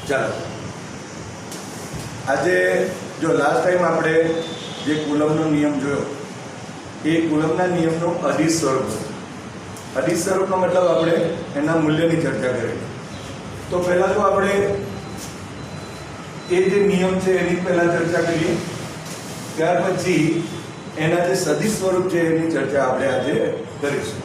ચાલો, આજે જો લાસ્ટ ટાઈમ આપણે જે કુલમનો નિયમ જોયો એ કુલમના નિયમનો અદિશ સ્વરૂપ છે. અદિશ સ્વરૂપનો મતલબ આપણે એના મૂલ્યની ચર્ચા કરી. તો પહેલાં તો આપણે એ જે નિયમ છે એની પહેલાં ચર્ચા કરીએ, ત્યાર પછી એના જે સદિશ સ્વરૂપ છે એની ચર્ચા આપણે આજે કરીશું.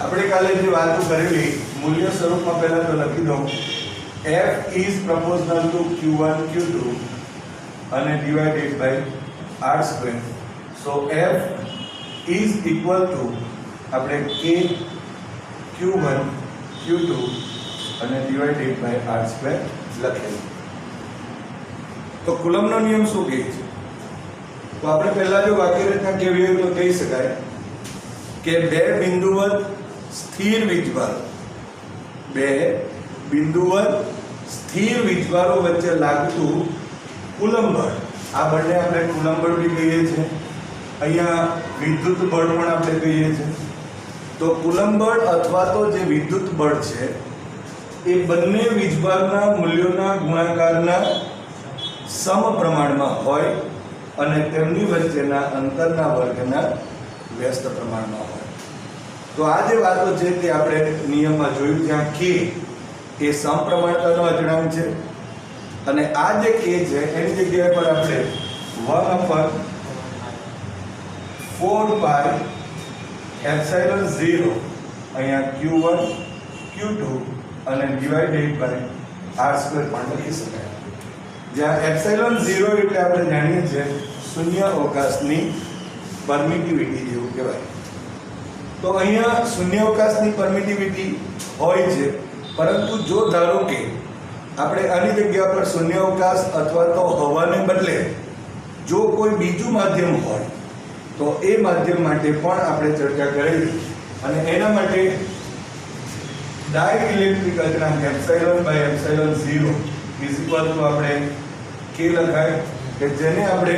આપણે કાલે જે વાતો કરેલી મૂલ્ય સ્વરૂપમાં પહેલા તો લખી દઉં, f is proportional to q1 q2 અને divided by r square. so f is equal to આપણે k q1 q2 અને divided by r square લખેલું. તો કુલમનો નિયમ શું કહે છે? તો આપણે પહેલા જો વાક્ય રચના કેવી હોય તો કહી શકાય કે બે બિંદુવત સ્થિર વીજભારો વચ્ચે લાગતું કુલમ બળ, આ બળને આપણે કુલમ બળ બી કહીએ છીએ, અહીંયા વિદ્યુત બળ પણ આપણે કહીએ છીએ. તો કુલમ બળ અથવા તો જે વિદ્યુત બળ છે એ બંને વીજભારના મૂલ્યોના ગુણાકારના સમપ્રમાણમાં હોય અને તેમની વચ્ચેના અંતરના વર્ગના વ્યસ્ત પ્રમાણમાં હોય. તો આ જે વાતો છે તે આપણે નિયમમાં જોયું, જ્યાં k એ સમપ્રમાણતાનો અચળાંક છે અને આ જે k છે એની જગ્યાએ પર આપણે 1/4π એપ્સિલોન 0 અહીંયા q1 q2 અને ડિવાઇડેડ બાય r² પણ લખી શકાય, જ્યાં એપ્સિલોન 0 એટલે આપણે જાણીએ છીએ શૂન્ય અવકાશની પરમિટિવિટી જેવું કહેવાય. તો અહીંયા શૂન્ય અવકાશની પરમિટિવિટી હોય છે, પરંતુ જો ધારો કે આપણે આની જગ્યા પર શૂન્ય અવકાશ અથવા તો હવાને બદલે જો કોઈ બીજું માધ્યમ હોય તો એ માધ્યમ માટે પણ આપણે ચર્ચા કરેલી અને એના માટે ડાઇલેક્ટ્રિક અચળાંક epsilon by epsilon 0 is equal to આપણે કે લખાય કે જેને આપણે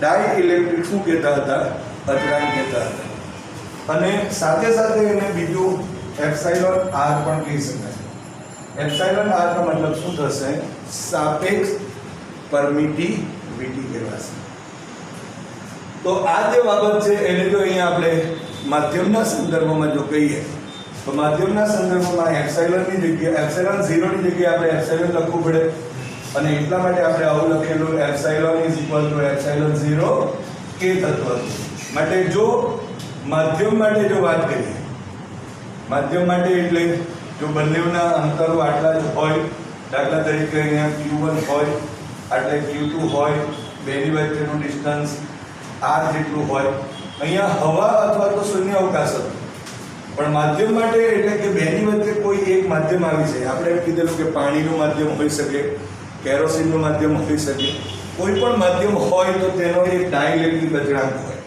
ડાઇલેક્ટ્રિક શું કહેતા હતા? અચળાંક કહેતા હતા. અને સાથે સાથે એને બીજું એપ્સિલોન r પણ કહી શકાય. એપ્સિલોન r નો મતલબ શું થશે? સાપેક્ષ પરમિટિવિટી કહેવાશે. તો આ જે બાબત છે એને જો અહીંયા આપણે માધ્યમના સંદર્ભમાં જો કહીએ તો માધ્યમના સંદર્ભમાં એપ્સિલોનની જગ્યાએ એપ્સિલોન 0 ની જગ્યાએ આપણે એપ્સિલોન લખવું પડે અને એટલા માટે આપણે આવું લખેલું epsilon is equal two epsilon 0 k તત્વ માટે. જો માધ્યમ માટે જો વાત કરીએ, માધ્યમ માટે એટલે જો બંનેના અંતરો આટલા જ હોય, દાખલા તરીકે અહીંયા q1 હોય એટલે q2 હોય, બેની વચ્ચેનું ડિસ્ટન્સ r જેટલું હોય, અહીંયા હવા અથવા તો શૂન્ય અવકાશ હતો. પણ માધ્યમ માટે એટલે કે બેની વચ્ચે કોઈ એક માધ્યમ આવી છે. આપણે એમ કીધેલું કે પાણીનું માધ્યમ હોઈ શકે, કેરોસીનનું માધ્યમ હોઈ શકે, કોઈ પણ માધ્યમ હોય તો તેનો એક ડાઇલેક્ટ્રિક અચળાંક હોય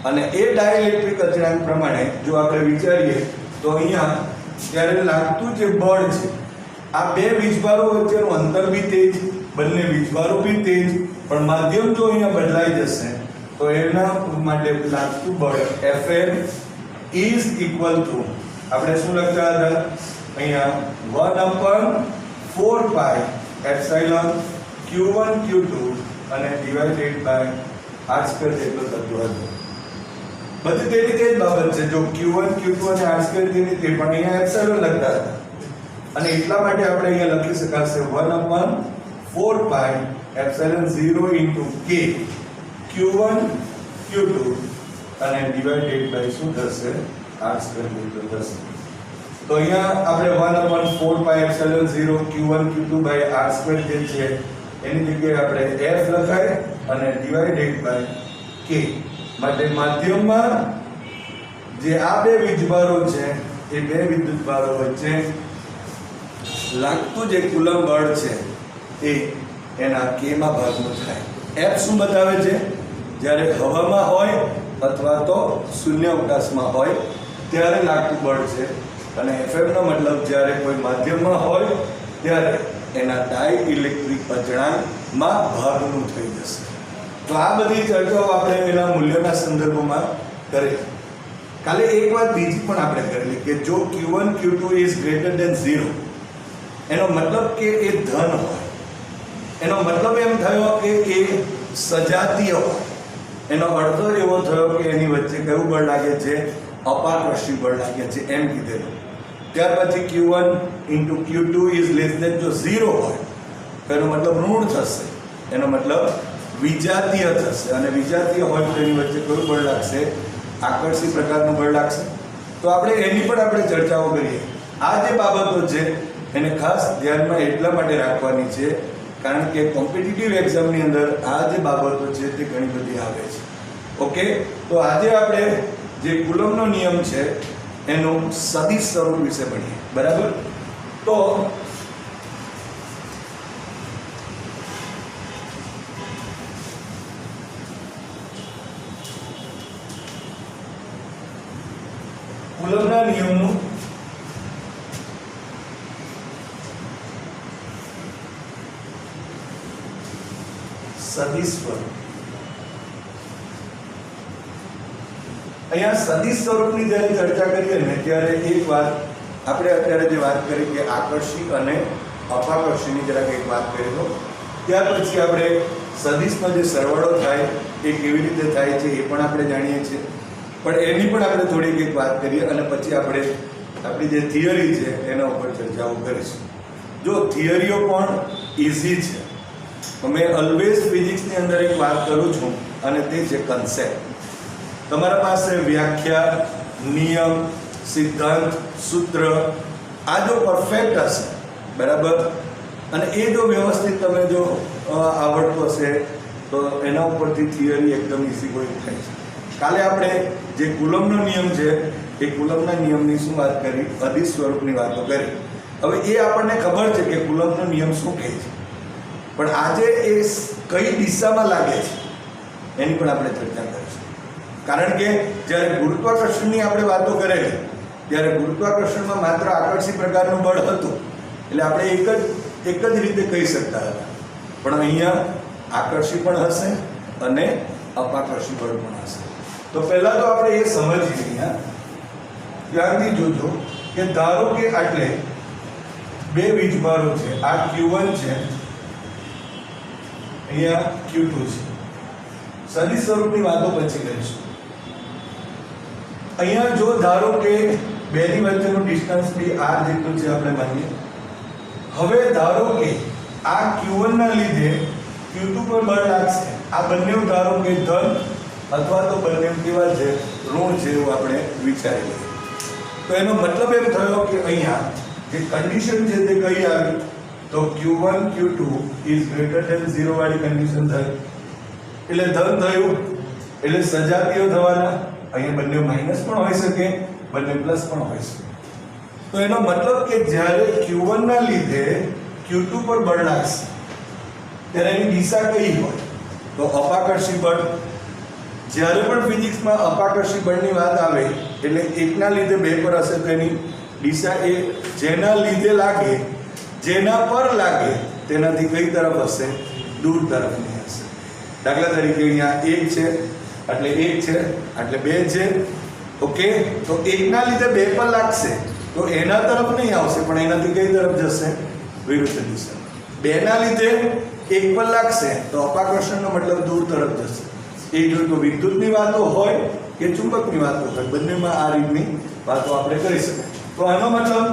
અને એ ડાઇલેક્ટ્રિક અચળાંક પ્રમાણે જો આપણે વિચારીએ તો અહીંયા ત્યારે લાગતું જે બળ છે, આ બે વીજભારો વચ્ચેનું અંતર બી તેજ, બંને વીજભારો બી તેજ, પણ માધ્યમ જો અહીંયા બદલાઈ જશે તો એના માટે લાગતું બળ Fn ઇઝ ઇક્વલ ટુ આપણે શું લખતા હતા અહીંયા 1/4π એપ્સિલોન q1 q2 અને ડિવાઇડેડ બાય r² જેટલો થતો હતો. બધી તેની તે જ બાબત છે. જો q1 q2 અને r² તેની તે પણ અહીંયા એપ્સિલોન લખતા હતા અને એટલા માટે આપણે અહીંયા લખી શકાશે 1/4π epsilon 0 into k q1 q2 અને ડિવાઇડેડ બાય શું થશે? r² જેટલો થશે. તો અહીંયા આપણે 1/4π epsilon 0 q1 q2 by r² જે છે એની જગ્યાએ આપણે f લખાય અને ડિવાઇડેડ બાય k માટે માધ્યમમાં જે આ બે વીજભારો છે એ બે વિદ્યુતભારો વચ્ચે લાગતું જે કુલમ બળ છે એ એના k માં ભાગનું થાય. f શું બતાવે છે? જ્યારે હવામાં હોય અથવા તો શૂન્ય અવકાશમાં હોય ત્યારે લાગતું બળ છે, અને FM નો મતલબ જ્યારે કોઈ માધ્યમમાં હોય ત્યારે એના ડાઇલેક્ટ્રિક અચળાંકમાં ભાગનું થઈ જશે. તો આ બધી ચર્ચાઓ આપણે એના મૂલ્યોના સંદર્ભમાં કરી. કાલે એક વાત બીજી પણ આપણે કરેલી કે જો Q1 Q2 is greater than 0 એનો મતલબ કે એ ધન હોય, એનો મતલબ એમ થયો કે એ સજાતીય હોય, એનો અર્થ એવો થયો કે એની વચ્ચે કયું બળ લાગે છે? અપાકર્ષી બળ લાગે છે એમ કીધેલું. ત્યાર પછી Q1 into Q2 is less than જો 0 હોય તો એનો મતલબ ઋણ થશે, એનો મતલબ વિજાતીય થશે, અને વિજાતીય હોય તો એની વચ્ચે કયું બળ લાગશે? આકર્ષી પ્રકારનું બળ લાગશે. તો આપણે એની પણ આપણે ચર્ચાઓ કરીએ. આ જે બાબતો છે એને ખાસ ધ્યાનમાં એટલા માટે રાખવાની છે કારણ કે કોમ્પિટિટિવ એક્ઝામની અંદર આ જે બાબતો છે તે ઘણી બધી આવે છે. ઓકે, તો આજે આપણે જે કુલમ્બનો નિયમ છે એનું સદિશ સ્વરૂપ વિશે ભણીએ. બરાબર? તો કુલમ્બના નિયમનું સદિશ સ્વરૂપ. અહીંયા સદિશ સ્વરૂપની જ્યારે ચર્ચા કરીએ ને ત્યારે એક વાત આપણે અત્યારે જે વાત કરી કે આકર્ષી અને અપાકર્ષીની જરાક એક વાત કરી દો. ત્યાર પછી આપણે સદિશનો જે સરવાળો થાય એ કેવી રીતે થાય છે એ પણ આપણે જાણીએ છીએ, પણ એની પણ આપણે થોડીક એક વાત કરીએ અને પછી આપણે આપણી જે થિયરી છે એના ઉપર ચર્ચાઓ કરીશું. જો થિયરીઓ પણ ઇઝી છે, તો મેં ઓલવેઝ ફિઝિક્સની અંદર એક વાત કરું છું અને તે છે કન્સેપ્ટ. તમારા પાસે વ્યાખ્યા, નિયમ, સિદ્ધાંત, સૂત્ર આ જો પરફેક્ટ હશે, બરાબર, અને એ જો વ્યવસ્થિત તમે જો આવડતું હશે તો એના ઉપરથી થિયરી એકદમ ઇઝી કોઈ થાય છે. કાલે આપણે જે કુલમ્બનો નિયમ છે એ કુલમ્બના નિયમની શું વાત કરી? અદિશ સ્વરૂપની વાતો કરી. હવે એ આપણને ખબર છે કે કુલમ્બનો નિયમ શું કહે છે, પણ આજે એ કઈ દિશામાં લાગે છે એની પણ આપણે ચર્ચા કરીશું. કારણ કે જ્યારે ગુરુત્વાકર્ષણની આપણે વાતો કરેલી ત્યારે ગુરુત્વાકર્ષણમાં માત્ર આકર્ષી પ્રકારનું બળ હતું, એટલે આપણે એક જ રીતે કહી શકતા હતા, પણ અહીંયા આકર્ષી પણ હશે અને અપાકર્ષી બળ પણ હશે. તો પહેલા તો આપણે એ સમજીએ, અહીંયા ધ્યાનથી જોજો કે ધારો કે આટલે બે વીજભારો છે, આ Q1 છે, અહીંયા Q2 છે. સદિશ સ્વરૂપની વાતો પછી કરીશું. અહીંયા જો ધારો કે બેની વચ્ચેનું ડિસ્ટન્સ બી r જેટલું છે આપણે માનીએ. હવે ધારો કે આ Q1 ના લીધે Q2 પર બળ લાગશે. આ બંને ધારો કે ધન અથવા તો બંને કેવા છે? ઋણ છે એવું આપણે વિચારી લઈએ. તો એનો મતલબ એમ થયો કે અહીંયા જે કન્ડિશન છે તે કઈ આવી? તો Q1 Q2 is greater than 0 વાળી કન્ડિશન થઈ, એટલે ધન થયું, એટલે સજાતીય થવાના. અહીંયા બંને માઇનસ પણ હોઈ શકે, બંને પ્લસ પણ હોઈ શકે. તો એનો મતલબ કે જ્યારે Q1 ના લીધે Q2 પર બળ લાગશે ત્યારે એની દિશા કઈ હોય? તો અપાકર્ષી બળ. જ્યારે પણ ફિઝિક્સમાં અપાકર્ષી બળની વાત આવે એટલે એકના લીધે બે પર હશે તો એની દિશા એ જેના લીધે લાગે, જેના પર લાગે તેનાથી કઈ તરફ હશે? દૂર તરફની હશે. દાખલા તરીકે અહીંયા 1 છે એટલે 1 છે એટલે 2 છે. ઓકે, તો એકના લીધે બે પર લાગશે તો એના તરફ નહીં આવશે, પણ એનાથી કઈ તરફ જશે? વિરુદ્ધ દિશા. બેના લીધે એક પર લાગશે તો અપાકર્ષણનો મતલબ દૂર તરફ જશે. એ જો તો વિદ્યુતની વાતો હોય કે ચુંબકની વાતો હોય, બંનેમાં આ રીતની વાતો આપણે કરી શકીએ. તો આનો મતલબ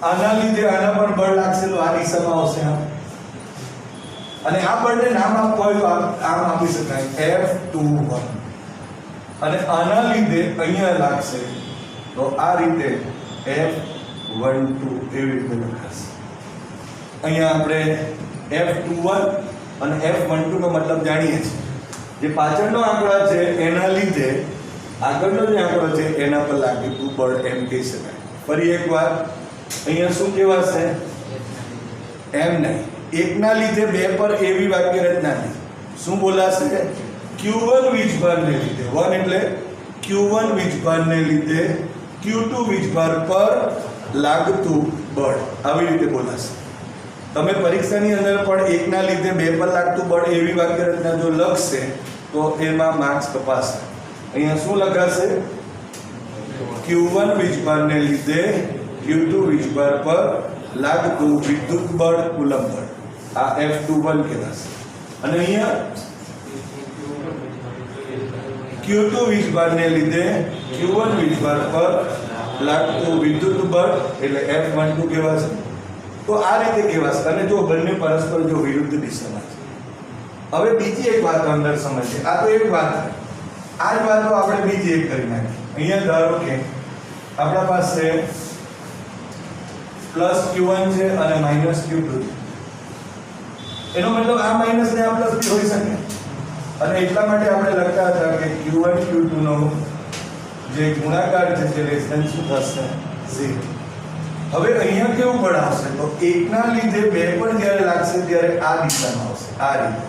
આના લીધે આના પર બળ લાગશે તો આ દિશામાં આવશે આમ, અને આ બળને નામ આપવું હોય તો આમ આપી શકાય F21, અને આના લીધે અહીંયા લાગશે તો આ રીતે F12 એવી રીતે લખાશે. અહીંયા આપણે F21 અને F12 નો મતલબ જાણીએ છીએ. જે પાછળનો આંકડા છે એના લીધે આગળનો જે આંકડો છે એના પર લાગતું બળ એમ કહી શકાય. ફરી એકવાર અહીંયા શું કહેવાશે? એમ નહીં, એકના લીધે બે પર એવી વાક્ય રચના નહીં. શું બોલાશે? Q1 વીજભારને લીધે, 1 એટલે Q1 વીજભારને લીધે Q2 વીજભાર પર લાગતું બળ આવી રીતે બોલાશે. તમે પરીક્ષાની અંદર પણ એકના લીધે બે પર લાગતું બળ એવી વાક્ય રચના જો લખશે તો એમાં માર્ક્સ કપાશે. અહીંયા શું લખાશે? Q1 વીજભારને લીધે Q2 વીજભાર પર લાગતું વિદ્યુત બળ કુલમ બળ, આ F21 કહેવાશે. અને અહીંયા Q2 વીજભારને લીધે Q1 વીજભાર પર લાગતું વિદ્યુત બળ એટલે F12 કહેવાશે. તો આ રીતે કહેવાશે. અને જો બંને પરસ્પર જો વિરુદ્ધ દિશામાં છે. હવે બીજી એક વાત અંદર સમજીએ. આ તો એક વાત છે. આ જ વાતો આપણે બીજી એક કરી નાખીએ. અહીંયા ધારો કે આપણા પાસે +Q1 છે અને -Q2 છે. એનો મતલબ આ માઈનસ ને આ પ્લસ બી હોઈ શકે. અને એટલા માટે આપણે લખતા હતા કે Q1 Q2 નો જે ગુણાકાર છે તે લેસન શું થશે? 0. હવે અહીંયા કેવું બળ આવશે? તો એકના લીધે બે પણ જ્યારે લાગશે ત્યારે આ દિશામાં આવશે, આ રીતે.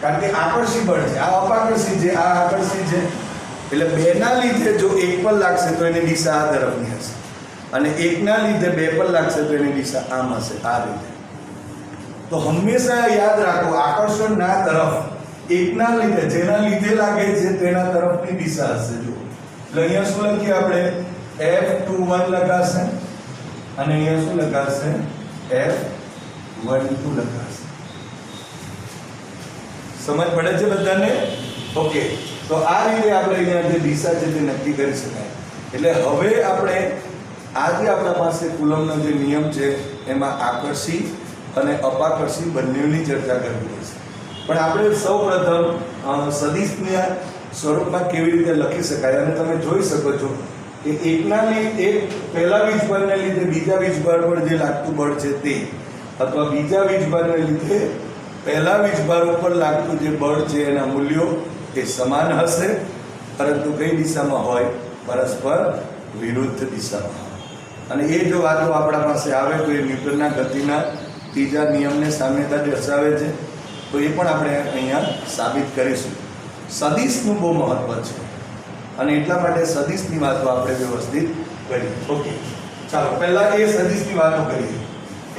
કારણ કે આકર્ષી બળ છે, આ અપાકર્ષી છે, આ આકર્ષી છે. એટલે બેના લીધે જો એક પર લાગશે તો એની દિશા આ તરફની હશે, અને એકના લીધે બે પર લાગશે તો એની દિશા આમ હશે, આ રીતે. તો હંમેશા યાદ રાખો, આકર્ષણના તરફ એકના લીધે જેના લીધે લાગે છે તેના તરફની દિશા હશે. જો એટલે અહીંયા શું લખીએ આપણે? F21 લખાશે અને અહીંયા શું લખાશે? F12 લખાશે. સમજ પડે છે બધાને? ઓકે. તો આ રીતે આપણે અહીંયા જે દિશા છે તે નક્કી કરી શકાય. એટલે હવે આપણે આજે આપણા પાસે કુલમનો જે નિયમ છે એમાં આકર્ષી અને અપાકર્ષી બંનેની ચર્ચા કરવી પડશે. પણ આપણે સૌપ્રથમ સદિશના સ્વરૂપમાં કેવી રીતે લખી શકાય અને તમે જોઈ શકો છો કે એકના લીધે પહેલા વીજભારને લીધે બીજા વીજભાર પર જે લાગતું બળ છે તે, અથવા બીજા વીજભારને લીધે પહેલા વીજભાર ઉપર લાગતું જે બળ છે એના મૂલ્યો એ સમાન હશે, પરંતુ કઈ દિશામાં હોય? પરસ્પર વિરુદ્ધ દિશામાં. અને એ જો વાતો આપણા પાસે આવે તો એ ન્યૂટનના ગતિના ત્રીજા નિયમને સામ્યતા દર્શાવે છે. તો એ પણ આપણે અહીંયા સાબિત કરીશું. સદિશનું બહુ મહત્વ છે અને એટલા માટે સદિશની વાતો આપણે વ્યવસ્થિત કરીએ. ઓકે, ચાલો પહેલા એ સદિશની વાતો કરીએ.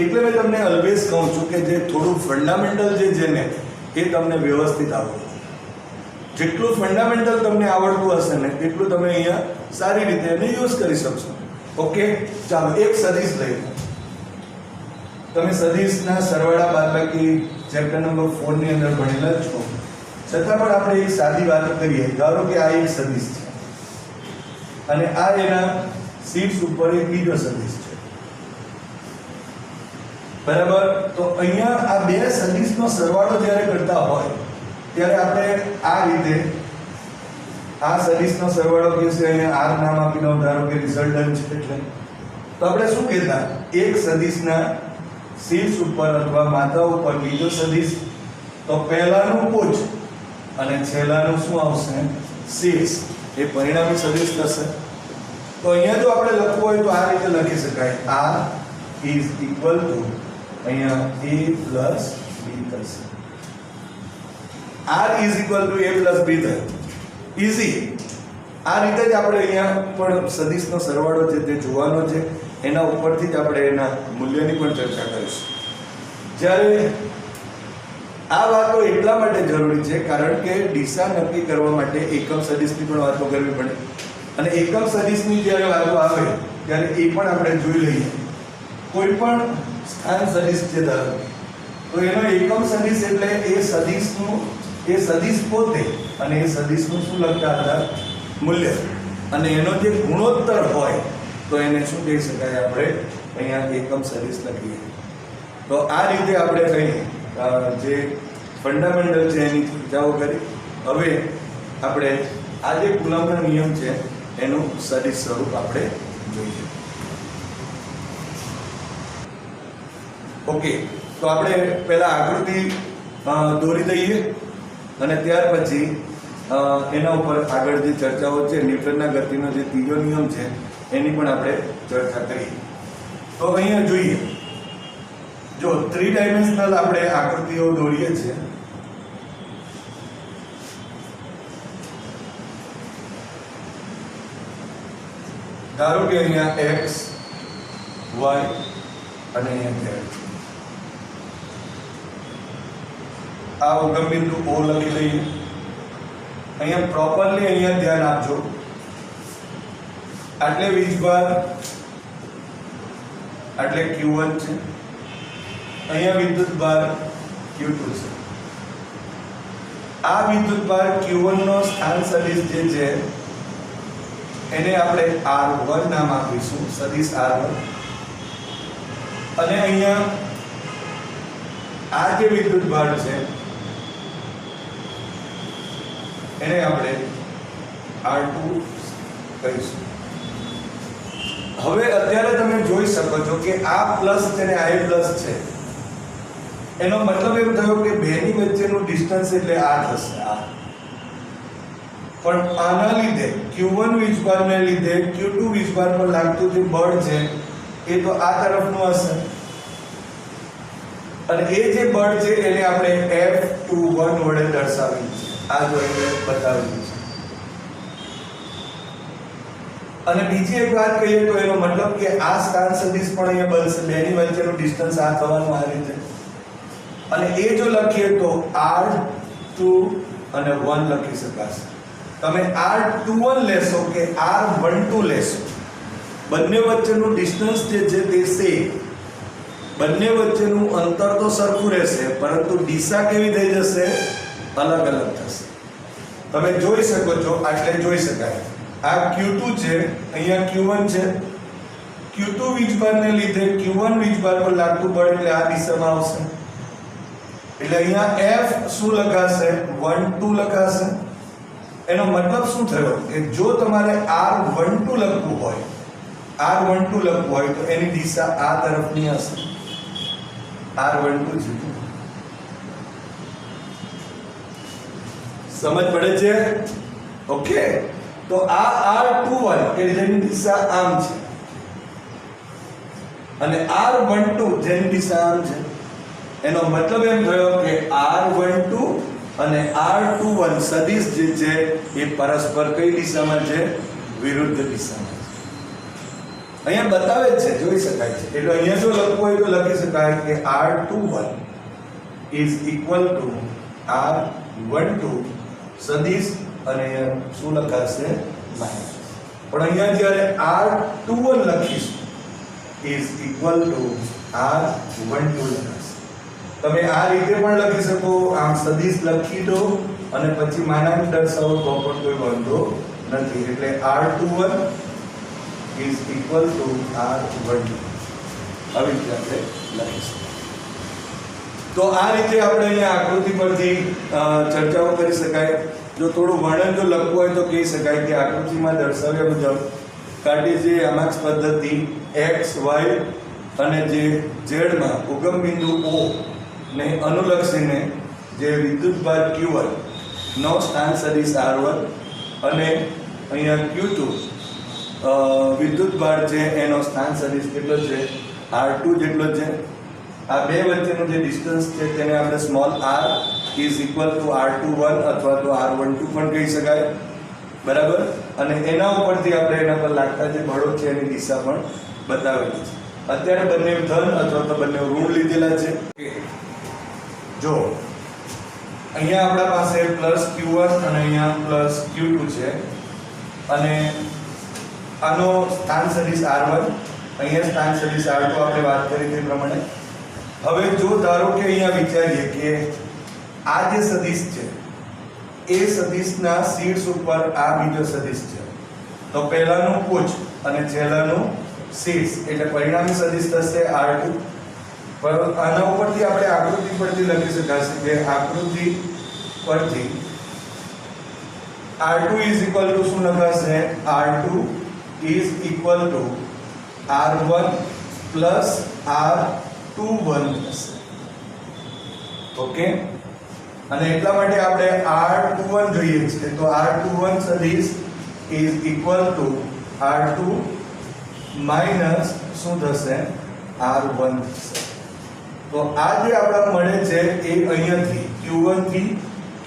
એટલે મેં તમને ઓલવેઝ કહું છું કે જે થોડું ફંડામેન્ટલ જે છે ને એ તમને વ્યવસ્થિત આવડવું. જેટલું ફંડામેન્ટલ તમને આવડતું હશે ને એટલું તમે અહીંયા સારી રીતે એને યુઝ કરી શકશો. ઓકે, ચાલો એક સદિશ લઈએ. તમે સદિશના સરવાળા બાદબાકી ચેપ્ટર નંબર 4 ની અંદર ભણેલા છો, છતાં પણ આપણે એક સાદી વાત કરીએ. ધારો કે આ એક સદિશ છે અને આ એના શીટ્સ ઉપર એક બીજો સદિશ છે, બરાબર? તો અહીંયા આ બે સદિશનો સરવાળો જ્યારે કરતા હોય ત્યારે આપણે આ રીતે આ સદિશનો સરવાળો કહેશે. અહીંયા R નામ આપી દઉં, ધારો કે રિઝલ્ટન્ટ છે. એટલે તો આપણે શું કહેતા? એક સદિશના શીર્ષ ઉપર અથવા માથા ઉપર બીજો સદિશ, તો પહેલાનું પૂછ અને છેલ્લાનું શું આવશે? શીર્ષ. એ પરિણામી સદિશ થશે. તો અહીંયા જો આપણે લખવું હોય તો આ રીતે લખી શકાય. R ઇઝ ઇક્વલ ટુ અહીંયા A પ્લસ B થશે. R is equal two A plus B થયું. ઇઝી. આ રીતે જ આપણે અહીંયા પણ સદિશનો સરવાળો છે તે જોવાનો છે. એના ઉપરથી જ આપણે એના મૂલ્યની પણ ચર્ચા કરીશું. જ્યારે આ વાતો એટલા માટે જરૂરી છે કારણ કે દિશા નક્કી કરવા માટે એકમ સદિશની પણ વાતો કરવી પડે. અને એકમ સદિશની જ્યારે વાતો આવે ત્યારે એ પણ આપણે જોઈ લઈએ. કોઈ પણ સ્થાન સદિશ છે ધારો તો એનો એકમ સદિશ એટલે એ સદિશ પોતે અને એ સદિશનું શું લખતા હતા? મૂલ્ય. અને એનો જે ગુણોત્તર હોય તો એને શું કહી શકાય? આપણે અહીંયા એકમ સદિશ લખીએ. તો આ રીતે આપણે કહીએ જે ફંડામેન્ટલ છે એની ચર્ચાઓ કરી. હવે આપણે આ જે કુલમનો નિયમ છે એનું સદિશ સ્વરૂપ આપણે જોઈએ. ઓકે, તો આપણે પહેલા આકૃતિ દોરી દઈએ અને ત્યાર પછી એના ઉપર આગળ જે ચર્ચાઓ છે, ન્યૂટનના ગતિનો જે ત્રીજો નિયમ છે એની પણ આપણે ચર્ચા કરીએ. તો અહીંયા જોઈએ, જો 3 ડાયમેન્શનલ આપણે આકૃતિઓ દોરીએ છીએ ધારો કે અહીંયા x y અને અહીંયા z આ ઉગમ બિંદુ O લખી લઈએ. અહીંયા પ્રોપરલી અહીંયા ધ્યાન આપજો. આટલે વીજભાર એટલે Q1 છે, અહીંયા વિદ્યુતભાર Q2 છે. આ વિદ્યુતભાર Q1 નો સ્થાન સદિશ જે છે એને આપણે R1 નામ આપીશું, સદિશ R1. અને અહીંયા આ જે વિદ્યુતભાર છે એને આપણે R2 કહીશું. હવે અત્યારે તમે જોઈ શકો છો કે આ પ્લસ છે ને આ પ્લસ છે, એનો મતલબ એમ થયો કે બેની વચ્ચેનું ડિસ્ટન્સ એટલે આ થશે આ. પણ આના લીધે Q1 વીજભારને લીધે Q2 વીજભાર પર લાગતું જે બળ છે એ તો આ તરફનું હશે, અને એ જે બળ છે એને આપણે F21 વડે દર્શાવી છે. આ જો અહીંયા બતાવેલું છે. અને બીજી એક વાત કહીએ તો એનો મતલબ કે આ સ્થાન સદિશ પણ અહીંયા બનશે, બેની વચ્ચેનું ડિસ્ટન્સ આ થવાનું આ રીતે. અને એ જો લખીએ તો R2 અને 1 લખી શકાશે. તમે R21 લેશો કે R12 લેશો, બંને વચ્ચેનું ડિસ્ટન્સ જે છે તે સેમ, બંને વચ્ચેનું અંતર તો સરખું રહેશે, પરંતુ દિશા કેવી થઈ જશે? અલગ અલગ થશે. તમે જોઈ શકો છો, આટલે જોઈ શકાય. આ Q2 છે, અહીંયા Q1 છે. Q2 વીજભારને લીધે Q1 વીજભાર પર લાગતું બળ એટલે આ દિશામાં આવશે. એટલે અહીંયા F શું લખાશે? 12 લખાશે. એનો મતલબ શું થયો કે જો તમારે R12 લખવું હોય, R12 લખવું હોય તો એની દિશા આ તરફની હશે. R12 છે. સમજ પડે છે? ઓકે. તો આ R21 કે જેની દિશા આમ છે અને R12 જેની દિશા આમ છે, એનો મતલબ એમ થયો કે R12 અને R21 સદિશ જે છે એ પરસ્પર કઈ દિશામાં છે? વિરુદ્ધ દિશામાં છે. અહીંયા બતાવે છે, જોઈ શકાય છે. એટલે અહીંયા જો લખવું હોય તો લખી શકાય કે R21 is equal to R12 સદિશ અને શું લખાશે? માઇનસ. પણ અહીંયા જ્યારે R21 લખીશું is equal to R12 લખાશે. તમે આ રીતે પણ લખી શકો, આમ સદિશ લખી દો અને પછી માનાંક દર્શાવો તો પણ કોઈ વાંધો નથી. એટલે R21 is equal to R12 આવી રીતે આપણે લખીશું. તો આ રીતે આપણે અહીંયા આકૃતિ પરથી ચર્ચાઓ કરી શકાય. જો થોડું વર્ણન જો લખવું હોય તો કહી શકાય કે આકૃતિમાં દર્શાવ્યા મુજબ કાર્ટેશિયન પદ્ધતિ x y અને જે z માં ઉગમ બિંદુ O ને અનુલક્ષીને જે વિદ્યુતભાર Q1 નો સ્થાન સદિશ R1 અને અહીંયા Q2 વિદ્યુતભાર છે એનો સ્થાન સદિશ કેટલો છે? R2 જેટલો છે. આ બે વચ્ચેનું જે ડિસ્ટન્સ છે તેને આપણે small r is equal two R21 અથવા તો R12 પણ કહી શકાય. બરાબર. અને એના ઉપરથી આપણે એના પર લાગતા જે બળો છે એની દિશા પણ બતાવેલી છે. અત્યારે બંને ધન અથવા તો બંને ઋણ લીધેલા છે. જો અહીંયા આપણા પાસે +Q1 અને અહીંયા +Q2 છે અને આનો સ્થાન સદિશ R1, અહીંયા સ્થાન સદિશ R2 આપણે વાત કરી તે પ્રમાણે. હવે જો ધારો કે અહીંયા વિચારીએ કે આ જે સદિશ છે એ સદિશના શીર્ષ ઉપર આ બીજો સદિશ છે, તો પહેલાનું પુચ્છ અને છેલ્લાનું શીર્ષ એટલે પરિણામી સદિશ થશે R2. પર આના ઉપરથી આપણે આકૃતિ પરથી લખી શકાશે કે આકૃતિ પરથી R2 is equal to શું લખાશે? R2 is equal to R1 plus R21 થશે. ઓકે. અને એટલા માટે આપણે R21 જોઈએ છે, તો R21 સદિશ is equal to R2 minus શું થશે? R1 થશે. તો આ જે આપણા મળે છે એ અહીંયાથી Q1 થી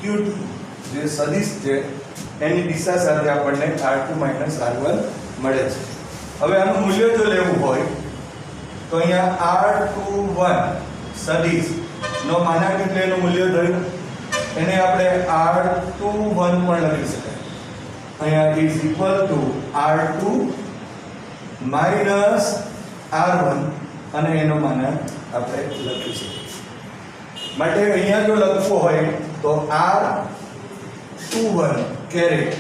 Q2 જે સદિશ છે એની દિશા સાથે આપણને R2 minus R1 મળે છે. હવે આનું મૂલ્ય જો લેવું હોય તો અહીંયા r21 સદિશ નો માનાંક એટલે એનું મૂલ્ય થયું એને આપણે r21 પણ લખી શકાય અહીંયા is equal two r2 minus r1 અને એનો માનાંક આપણે લખી શકીએ માટે અહીંયા જો લખવું હોય તો r21 કેરેટ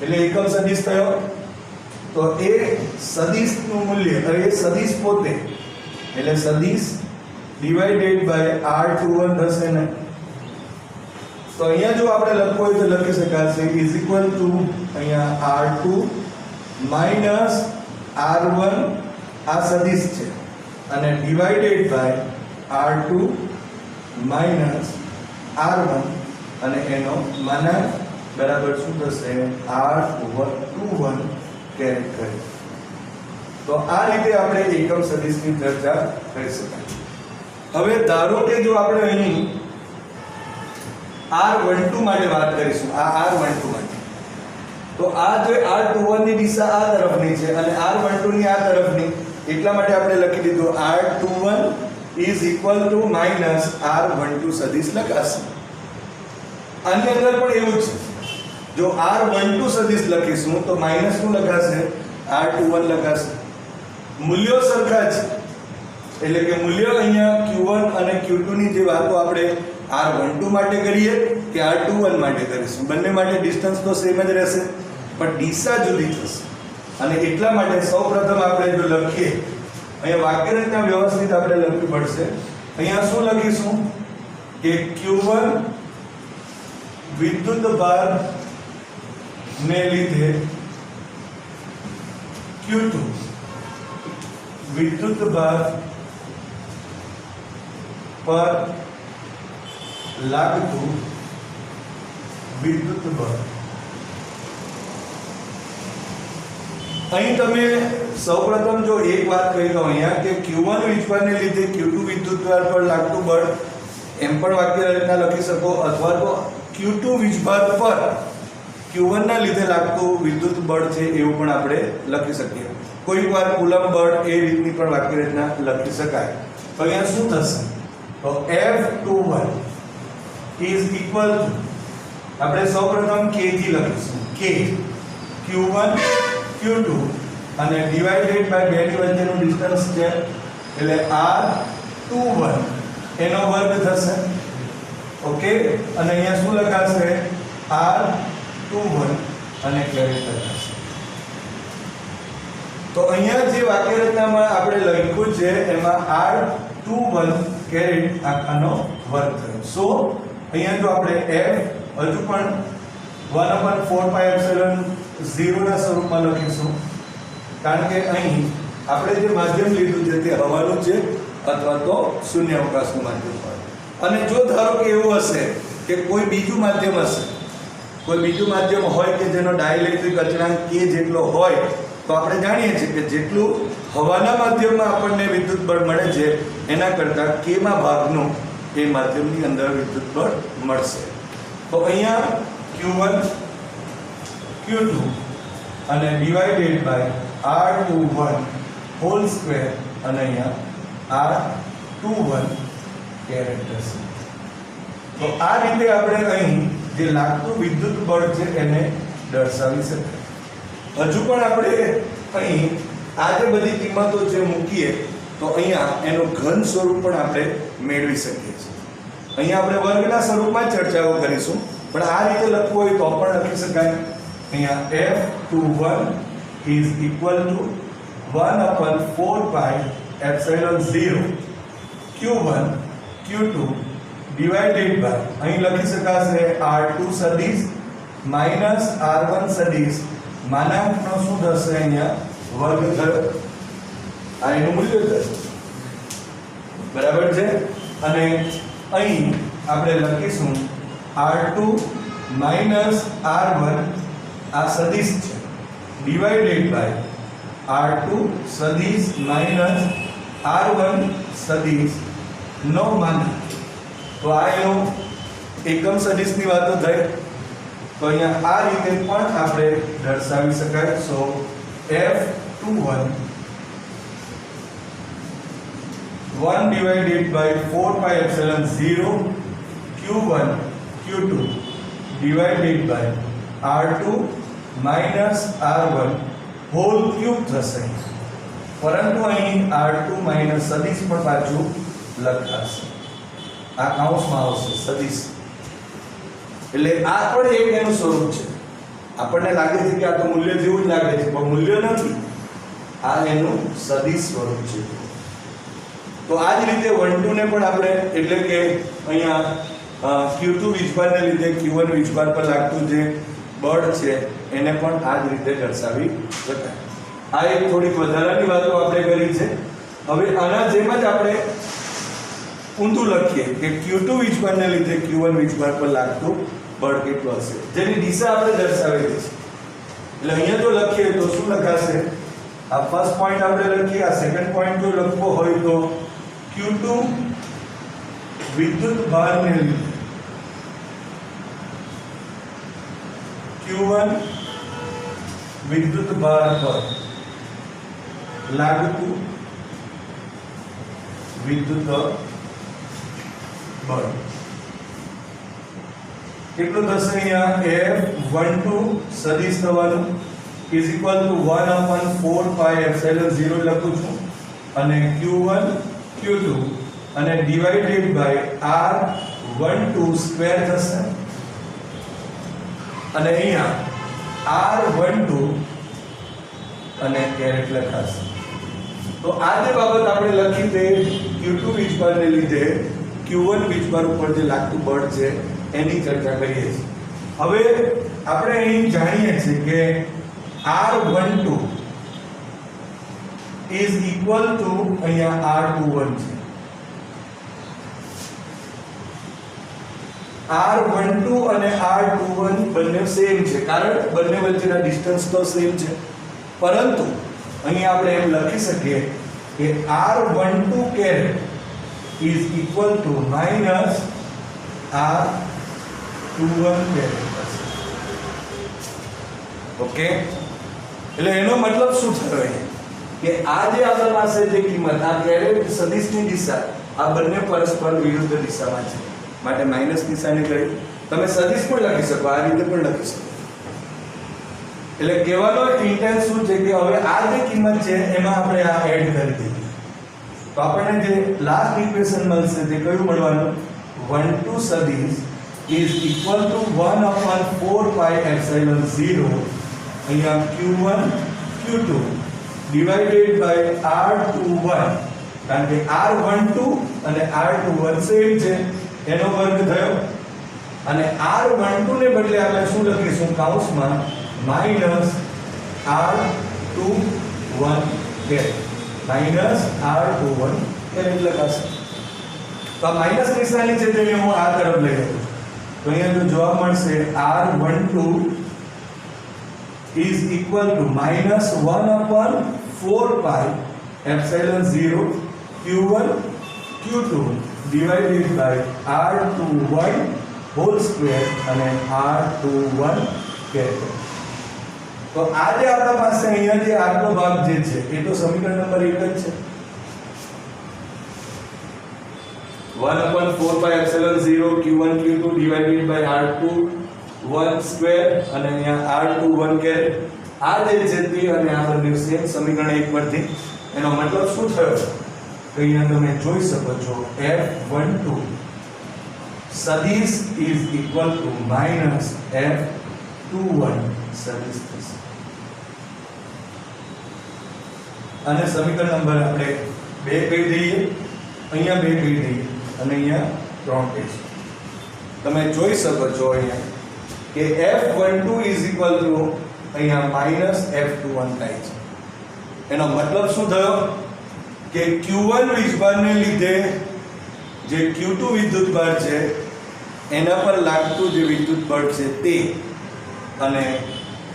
એટલે એકમ સદિશ થયો તો એ સદિશનું મૂલ્ય એ સદિશ પોતે એટલે સદિશ ડિવાઇડેડ બાય r21 થશે ને તો અહીંયા જો આપણે લખવું હોય તો લખી શકાશે ઇઝ ઇક્વલ ટુ અહીંયા r2 માઈનસ r1 આ સદિશ છે અને divided by r2 minus r1 અને એનો માનાંક બરાબર શું થશે r21 કેરેટ કરે તો આ રીતે આપણે એકમ સદિશની ચર્ચા કરી શકાય હવે ધારો કે જો આપણે અહીં r12 માટે વાત કરીશું આ r12 માટે તો આ જો r21 ની દિશા આ તરફની છે અને r12 ની આ તરફની એટલા માટે આપણે લખી દીધું r21 is equal two minus r12 સદિશ લખાશે આની અંદર પણ એવું જ છે જો r12 સદિશ લખીશું તો માઈનસ શું લખાશે r21 લખાશે મૂલ્યો સરખા છે એટલે કે મૂલ્ય અહીંયા q1 અને q2 ની જે વાતો આપણે r12 માટે કરીએ કે r21 માટે કરીશું બંને માટે ડિસ્ટન્સ તો સેમ જ રહેશે પણ દિશા જુદી થશે અને એટલા માટે સૌપ્રથમ આપણે જો લખીએ અહીંયા વાક્યરચના વ્યવસ્થિત આપણે લખવી પડશે અહીંયા શું લખીશું કે q1 વિદ્યુત ભાર ને લીધે q2 વિદ્યુત ભાર પર લાગતું વિદ્યુત બળ અહીં તમે સૌપ્રથમ જો એક વાત કહી દો અહીંયા કે q1 વીજભારને લીધે q2 વિદ્યુત ભાર પર લાગતું બળ એમ પણ વાક્ય રચના લખી શકો અથવા તો q2 વીજભાર પર q1 ના લીધે લાગતું વિદ્યુત બળ છે એવું પણ આપણે લખી શકીએ કોઈક વાર કુલમ બળ એ રીતની પણ વાક્ય રચના લખી શકાય તો અહીંયા શું થશે તો F21 is equal to આપણે સૌપ્રથમ k થી લખીશું k q1 q2 અને ડિવાઇડેડ બાય બે ની વચ્ચેનું ડિસ્ટન્સ છે એટલે r21 એનો વર્ગ થશે ઓકે અને અહીંયા શું લખાશે r21 અને કેરેટ લખાશે તો અહીંયા જે વાક્ય રચનામાં આપણે લખ્યું છે એમાં r21 કેરેટ આખાનો વર્ગ થયો સો અહીંયા જો આપણે f હજુ પણ 1/4πε0 ના સ્વરૂપમાં લખીશું કારણ કે અહીં આપણે જે માધ્યમ લીધું છે તે હવાનું છે અથવા તો શૂન્ય અવકાશનું માધ્યમ હોય અને જો ધારો કે એવું હશે કે કોઈ બીજું માધ્યમ હશે કોઈ બીજું માધ્યમ હોય કે જેનો ડાઇલેક્ટ્રિક અચળાંક k જેટલો હોય તો આપણે જાણીએ છીએ કે જેટલું હવાના માધ્યમમાં આપણને વિદ્યુત બળ મળે છે એના કરતાં k માં ભાગનું એ માધ્યમની અંદર વિદ્યુત બળ મળશે તો અહીંયા q1 q2 અને divided by r21 whole square અને અહીંયા r21 કેરેટ થશે તો આ રીતે આપણે અહીં જે લાગતું વિદ્યુત બળ છે એને દર્શાવી શકાય હજુ પણ આપણે અહીં આ જે બધી કિંમતો જે મૂકીએ તો અહીંયા એનું ઘન સ્વરૂપ પણ આપણે મેળવી શકીએ છીએ અહીંયા આપણે વર્ગના સ્વરૂપમાં ચર્ચાઓ કરીશું પણ આ રીતે લખવું હોય તો પણ લખી શકાય અહીંયા F21 is equal to 1/4πε0 q1 q2 divided by અહીં લખી શકાશે r2 સદિશ માઈનસ r1 સદિશ માનાંકનો શું થશે અહીંયા વર્ગ થયો આ એનું મૂલ્ય થશે બરાબર છે અને અહીં આપણે લખીશું r2 માઈનસ r1 આ સદિશ છે ડિવાઇડેડ બાય r2 સદિશ માઈનસ r1 સદિશ નો માનાંક તો આ એનો એકમ સદિશની વાતો થઈ તો અહીંયા આ રીતે પણ આપણે દર્શાવી શકાય સો F21 F21 1 divided by 4 pi epsilon 0 Q1 Q2 divided by R2 minus R1 whole cube થશે, પરંતુ અહીં R2 minus સદિશ પણ પાછું લખાશે, આ કૌંસમાં આવશે સદિશ, એટલે આ પણ એક એનું સ્વરૂપ છે. આપણને લાગે છે કે આ તો મૂલ્ય જેવું જ લાગે છે, પણ મૂલ્ય નથી, આ એનું સદિશ સ્વરૂપ છે. તો આ જ રીતે 1 2 ને પણ આપણે એટલે કે અહીંયા Q2 વીજભારને લીધે Q1 વીજભાર પર લાગતું જે બળ છે એને પણ આ જ રીતે દર્શાવી શકાય. આ એક થોડીક વધારાની વાતો આપણે કરી છે. હવે આના જેમ જ આપણે ઊંધું લખીએ કે Q2 વીજભારને લીધે Q1 વીજભાર પર લાગતું બળ કેટલું હશે, જેની દિશા આપણે દર્શાવેલી છે. એટલે અહીંયા જો લખીએ તો શું લખાશે, આ ફર્સ્ટ પોઈન્ટ આપણે લખીએ, આ સેકન્ડ પોઈન્ટ જો લખવો હોય તો Q2 વિદ્યુત ભારને લીધે Q1 વિદ્યુત ભાર પર લાગતું વિદ્યુત બળ કેટલું થશે, અહીંયા F12 સદિશ થવાનું is equal two 1/4 pi epsilon 0 લખું છું, અને Q1 Q2 અને ડિવાઇડેડ બાય R12 સ્ક્વેર થશે, અને અહીંયા R12 અને કેરેટ લખાશે. તો આ જે બાબત આપણે લખી તે Q2 વીજભારને લીધે Q1 વીજભાર ઉપર જે લાગતું બળ છે એની ચર્ચા કરીએ છીએ. હવે આપણે અહીં જાણીએ છીએ કે R12 is equal to અહીંયા R21 છે. R12 અને R21 બંને સેમ છે, કારણ બંને વચ્ચેના ડિસ્ટન્સ તો સેમ છે, પરંતુ અહીં આપણે એમ લખી શકીએ કે R12 caret is equal to minus R21 caret. Okay, એટલે એનો મતલબ શું થયો કે આ જે આપણી પાસે જે કિંમત આ કેરેટ સદિશની દિશા આ બંને પરસ્પર વિરુદ્ધ દિશામાં છે, માટે માઈનસ નિશાની કરી તમે સદિશ પણ લખી શકો, આ રીતે પણ લખી શકો. એટલે કહેવાનો ઇન્ટેન્સ શું છે કે હવે આ જે કિંમત છે એમાં આપણે આ એડ કરી દઈએ તો આપણને જે લાસ્ટ ઇક્વેશન મળશે તે કયું મળવાનું, 1 2 સદિશ is equal to 1/4 pi epsilon 0 અહીંયા Q1 Q2 divided by R21, કારણ કે R12 અને R21 સેમ છે એનો વર્ગ થયો, અને R12 ને બદલે આપણે શું લખીશું કૌંસમાં minus R21 caret, minus R21 caret લખાશે. તો આ માઈનસ નિશાની છે તેને હું આ તરફ લઈ જાઉં તો અહીંયા જો જવાબ મળશે R12 is equal to minus 1/4 pi epsilon 0 Q1 Q2 divided by R21 whole square અને R21 કેરેટ. તો આ જે આપણા પાસે અહીંયા જે આગલો ભાગ જે છે એ તો સમીકરણ નંબર 1 જ છે, 1/4 pi epsilon 0 Q1 Q2 divided by R21 square અને અહીંયા R21 કેરેટ. આ જે છે તે અને આ બંને સેમ સમીકરણ 1 પરથી એનો મતલબ શું થયો તો અહીંયા તમે જોઈ શકો છો F12 સદિશ is equal to minus F21 સદિશ થશે, અને સમીકરણ નંબર આપણે 2 કહી દઈએ, અહીંયા 2 કહી દઈએ અને અહીંયા 3 કહીશું. તમે જોઈ શકો છો અહીંયા કે F12 is equal to અહીંયા minus F21 થાય છે. એનો મતલબ શું થયો કે Q1 વીજભારને લીધે જે Q2 વિદ્યુતભાર છે એના પર લાગતું જે વિદ્યુત બળ છે તે, અને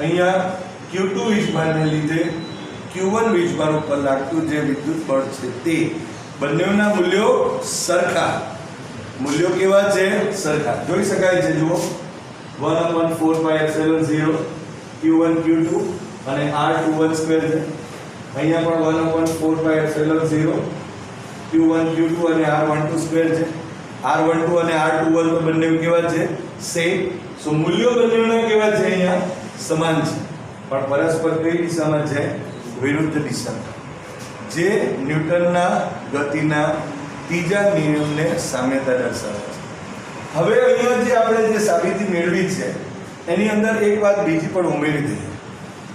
અહીંયા Q2 વીજભારને લીધે Q1 વીજભાર ઉપર લાગતું જે વિદ્યુત બળ છે તે બંનેના મૂલ્યો સરખા, મૂલ્યો કેવા છે, સરખા જોઈ શકાય છે. જુઓ 1/4 pi epsilon 0 Q1 Q2 અને R21 સ્ક્વેર છે, અહીંયા પણ 1/4πε0 q1 q2 અને r12 સ્ક્વેર છે. r12 અને r21 તો બંને કેવા છે? સેમ. સો મૂલ્યો બંનેના કેવા છે? અહીંયા સમાન છે, પણ પરસ્પર કઈ દિશામાં છે? વિરુદ્ધ દિશામાં. જે ન્યૂટનના ગતિના ત્રીજા નિયમને સામ્યતા દર્શાવે છે. હવે અહીંયા જે આપણે જે સાબિતી મેળવી છે એની અંદર એક વાત બીજી પણ ઉમેરી દઈએ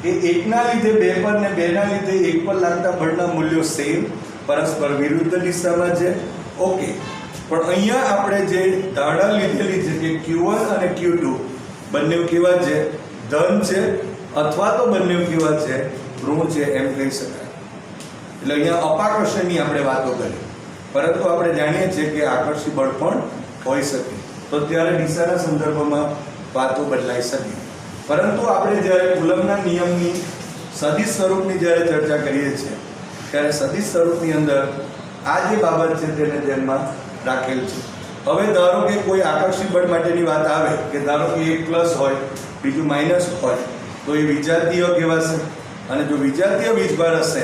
કે એકના લીધે બે પર ને બેના લીધે એક પર લાગતા બળના મૂલ્યો સેમ, પરસ્પર વિરુદ્ધ દિશામાં છે. ઓકે, પણ અહીંયા આપણે જે ધારણા લીધેલી છે કે Q1 અને Q2 બંને કેવા છે? ધન છે, અથવા તો બંને કેવા છે? ઋણ છે, એમ કહી શકાય. એટલે અહીંયા અપાકર્ષણની આપણે વાતો કરી, પરંતુ આપણે જાણીએ છીએ કે આકર્ષી બળ પણ હોઈ શકે, તો ત્યારે દિશાના સંદર્ભમાં વાતો બદલાઈ શકે. પરંતુ આપણે જ્યારે કુલમ્બના નિયમની સદિશ સ્વરૂપની જ્યારે ચર્ચા કરીએ છીએ ત્યારે સદિશ સ્વરૂપની અંદર આ જે બાબત છે તેને ધ્યાનમાં રાખેલ છે. હવે ધારો કે કોઈ આકર્ષી બળ માટેની વાત આવે કે ધારો કે એક પ્લસ હોય બીજું માઇનસ હોય, તો એ વિજાતીય કહેવાશે. અને જો વિજાતીય વીજભાર હશે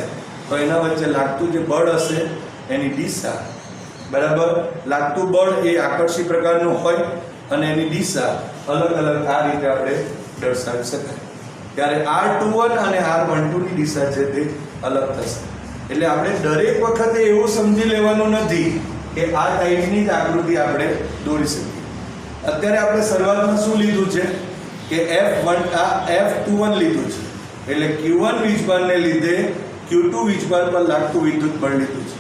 તો એના વચ્ચે લાગતું જે બળ હશે એની દિશા, બરાબર, લાગતું બળ એ આકર્ષી પ્રકારનું હોય અને એની દિશા અલગ અલગ આ રીતે આપણે દર્શાવી શકાય. ત્યારે r21 અને r12 ની દિશા છે તે અલગ થશે. એટલે આપણે દરેક વખતે એવું સમજી લેવાનું નથી કે આ ટાઈપની જ આકૃતિ આપણે દોરી શકીએ. અત્યારે આપણે શરૂઆતમાં શું લીધું છે કે F21 લીધું છે, એટલે Q1 વીજભારને લીધે Q2 વીજભાર પર લાગતું વિદ્યુત બળ લીધું છે.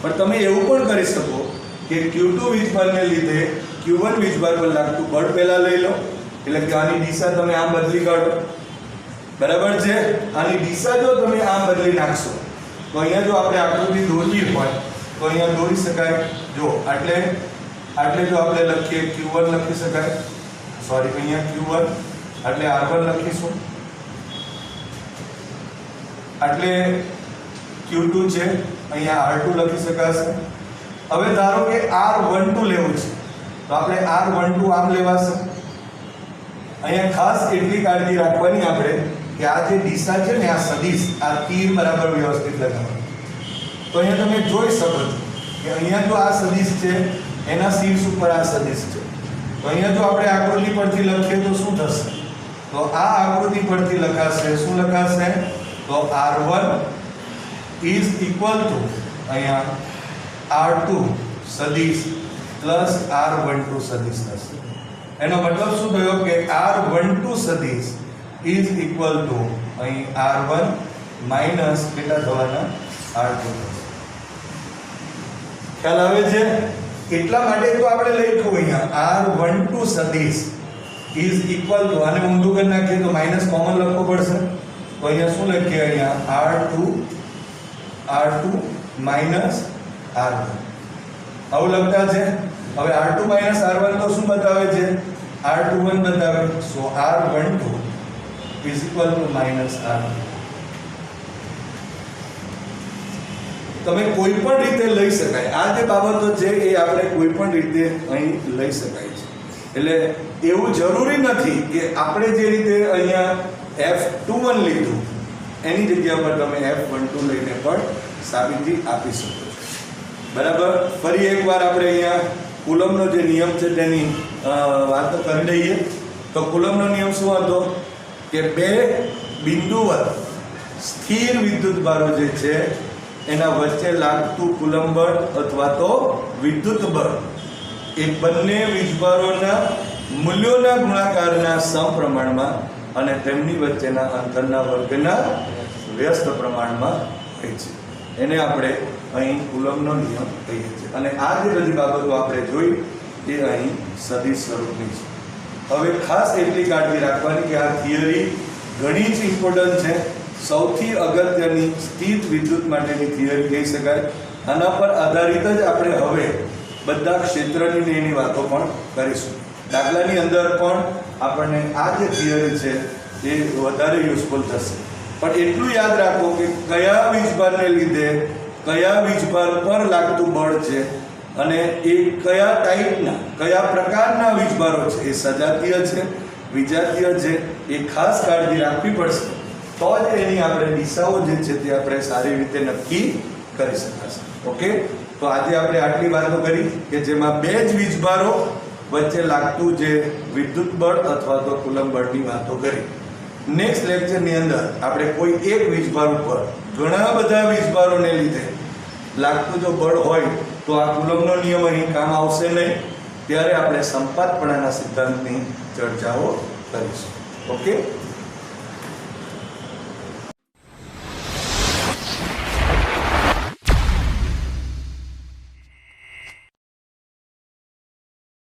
પણ તમે એવું પણ કરી શકો કે Q2 વીજભારને લીધે Q1 વીજભાર પર લાગતું બળ પહેલા લઈ લો, એટલે કે આની દિશા તમે આમ બદલી કાઢો, બરાબર છે. આની દિશા જો તમે આમ બદલી નાખશો તો અહીંયા જો આપણે આકૃતિ દોરવી હોય તો અહીંયા દોરી શકાય. જો આટલે જો આપણે લખીએ Q1 લખી શકાય, સોરી અહીંયા Q1 એટલે R1 લખીશું, એટલે Q2 છે, અહીંયા R2 લખી શકાશે. હવે ધારો કે R12 લેવું છે તો આપણે R12 આમ લેવાશે. અહીંયા ખાસ એટલી કાળજી રાખવાની આપણે કે આ જે દિશા છે ને, આ સદિશ, આ તીર બરાબર વ્યવસ્થિત લગાવવાનું. તો અહીંયા તમે જોઈ શકો છો કે અહીંયા જો આ સદિશ છે એના શીર્ષ ઉપર આ સદિશ છે. તો અહીંયા જો આપણે આકૃતિ પરથી લખીએ તો શું થશે? તો આ આકૃતિ પરથી લખાશે, શું લખાશે? તો R1 ઇઝ ઇક્વલ ટુ અહીંયા R2 સદિશ પ્લસ R12 સદિશ થશે. એનો મતલબ શું થયો કે R12 સદિશ ઇઝ ઇક્વલ ટુ અહીં R1 માઇનસ કેટલા થવાના? R2. ખ્યાલ આવે છે? એટલા માટે તો આપણે લખ્યું અહીંયા R12 સદિશ ઇઝ ઇક્વલ ટુ, આને ઊંધું કરી નાખીએ તો માઇનસ કોમન લખવું પડશે. તો અહીંયા શું લખીએ? અહીંયા R2 માઇનસ R1 આવું લખતા છે. હવે R2 માઇનસ R1 તો શું બતાવે છે? R21 બતાવે. સો R12 is equal two minus R2. તમે કોઈ પણ રીતે લઈ શકાય, આ જે બાબતો છે એ આપણે કોઈ પણ રીતે અહીં લઈ શકાય છે. એટલે એવું જરૂરી નથી કે આપણે જે રીતે અહીંયા F21 લીધું એની જગ્યા પર તમે F12 લઈને પણ સાબિતી આપી શકો છો, બરાબર. ફરી એકવાર આપણે અહીંયા કુલમ્બનો જે નિયમ છે તેની વાત કરી લઈએ. તો કુલમ્બનો નિયમ શું હતો કે બે બિંદુવર સ્થિર વિદ્યુત ભારો જે છે એના વચ્ચે લાગતું કુલમ્બ બળ અથવા તો વિદ્યુત બળ એ બંને વીજભારોના મૂલ્યોના ગુણાકારના સમપ્રમાણમાં અને તેમની વચ્ચેના અંતરના વર્ગના વ્યસ્ત પ્રમાણમાં હોય છે. એને આપણે અહીં કુલમ્બનો નિયમ કહીએ છીએ. અને આ જે બધી બાબતો આપણે જોઈ એ અહીં સદિશ સ્વરૂપની છે. હવે ખાસ એટલી કાળજી રાખવાની કે આ થિયરી ઘણી જ ઇમ્પોર્ટન્ટ છે. સૌથી અગત્યની સ્થિત વિદ્યુત માટેની થિયરી કહી શકાય. આના પર આધારિત જ આપણે હવે બધા ક્ષેત્રની એની વાતો પણ કરીશું. દાખલાની અંદર પણ આપણને આ જે થિયરી છે એ વધારે યુઝફુલ થશે. પણ એટલું યાદ રાખો કે કયા વીજભારને લીધે કયા વીજભાર પર લાગતું બળ છે અને એ કયા ટાઈપના, કયા પ્રકારના વીજભારો છે, એ સજાતીય છે, વિજાતીય છે, એ ખાસ કાળજી રાખવી પડશે. તો જ એની આપણે દિશાઓ જે છે તે આપણે સારી રીતે નક્કી કરી શકાશે. ઓકે, તો આજે આપણે આટલી વાતો કરી કે જેમાં બે જ વીજભારો વચ્ચે લાગતું જે વિદ્યુત બળ અથવા તો કુલંબ બળની વાતો કરી. નેક્સ્ટ લેક્ચરની અંદર આપણે કોઈ એક વીજભાર ઉપર ઘણા બધા વીજભારોને લીધે લાગતું જો બળ હોય તો આ કુલંબનો નિયમ અહીં કામ આવશે નહીં. ત્યારે આપણે સંપાતપણાના સિદ્ધાંતની ચર્ચાઓ કરીશું. ઓકે.